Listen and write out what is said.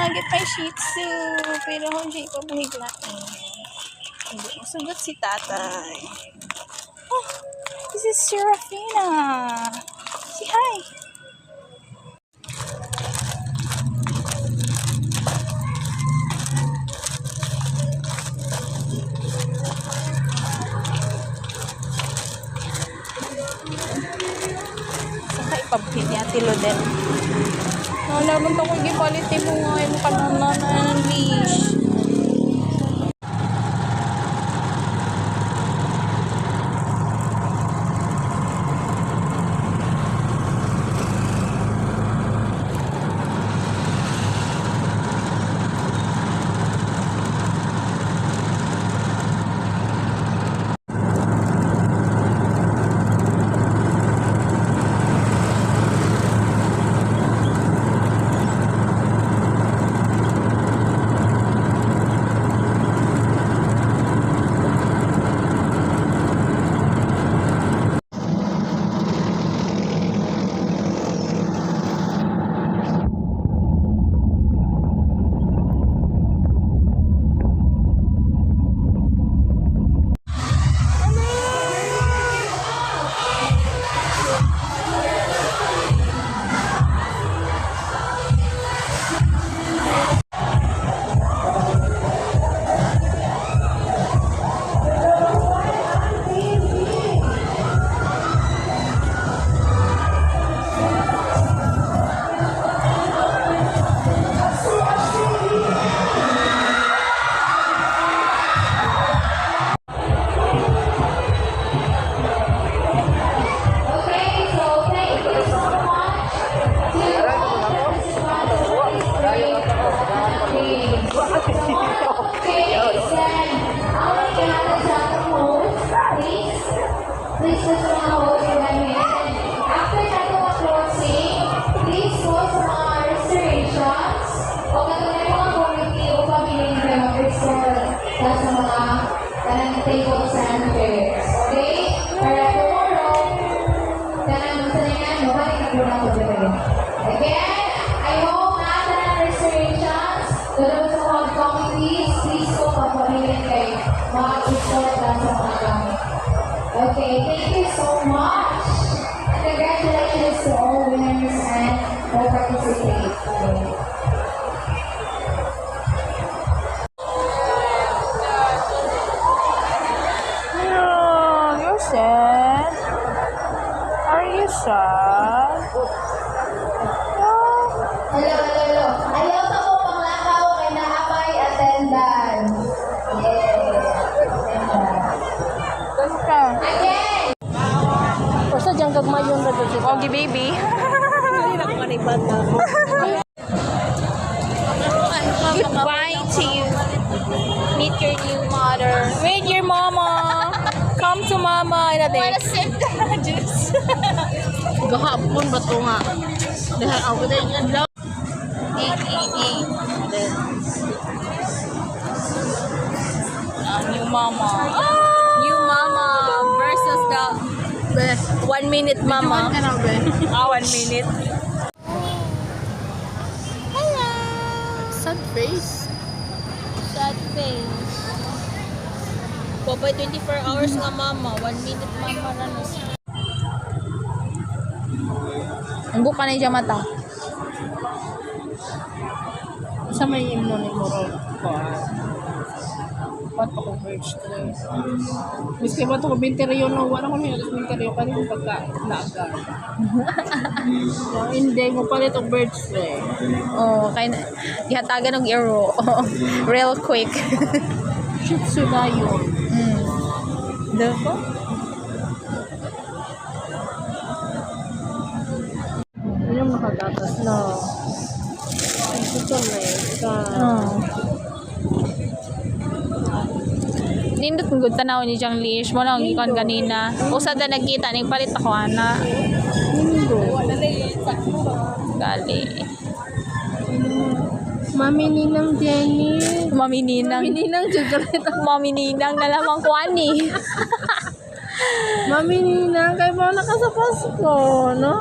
Get my Shih Tzu. Pero hindi pa bahiglain. Hindi masugot si tatay. Oh, this is Serafina. Say hi. Saka ipabhit niya tilo din. Nalaman ko kung gipalit mo nga yung kanana na ng leash. Please put your hold your hand. After tattoo closing, please post mga restorations o katuloy mga committee o pamilya ng mga restore sa mga kanang tables and chairs. Okay? Para tomorrow, kanang magsalingan mo, balik na po na po dito. Again, I hope na sa restorations, doon sa mga committees, please po pamilya kayo mga restore sa mga gamit. Okay, thank you so much. And congratulations to all winners and all participants. No, you're sad. Are you sad? Hello. Ayaw sa po panglakaw kay naapay attendance. Again! Basta dyan kagmayon na doon. Ogie baby. Goodbye to you. Meet your new mother. Meet your mama. Come to mama. I wanna sip the juice. Gahapon ba ito nga? Dahil ako na yung adlaw. New mama. New mama versus the 1 minute mama. 1 minute. Hello. Sad face. Sad face. Popay 24 hours nga mama. 1 minute mama na no. Ang buka na yung mata. Sa may imno ni Moro. Pat pa ko birch tray. Miski ba ito ko binteriyo no? Wala ko niya alas binteriyo pa rin pagka-laga. Hindi mo palit og birch tray. Oh, kaya ihatagan ng euro. Real quick. Shih Tzu na yun. Diba? Yung nakagatas na. Ito na Oh. Nindot ng good tanaw ni Jang Lish mo lang ikon kanina. Usa da nagkita ning palit ako ana. Gali. Mami Ninang Jenny. Mami Ninang. Mami Ninang Jugalit. Mami Ninang na lamang ko ani. Mami Nina, kay mo na ka sa Pasko, no?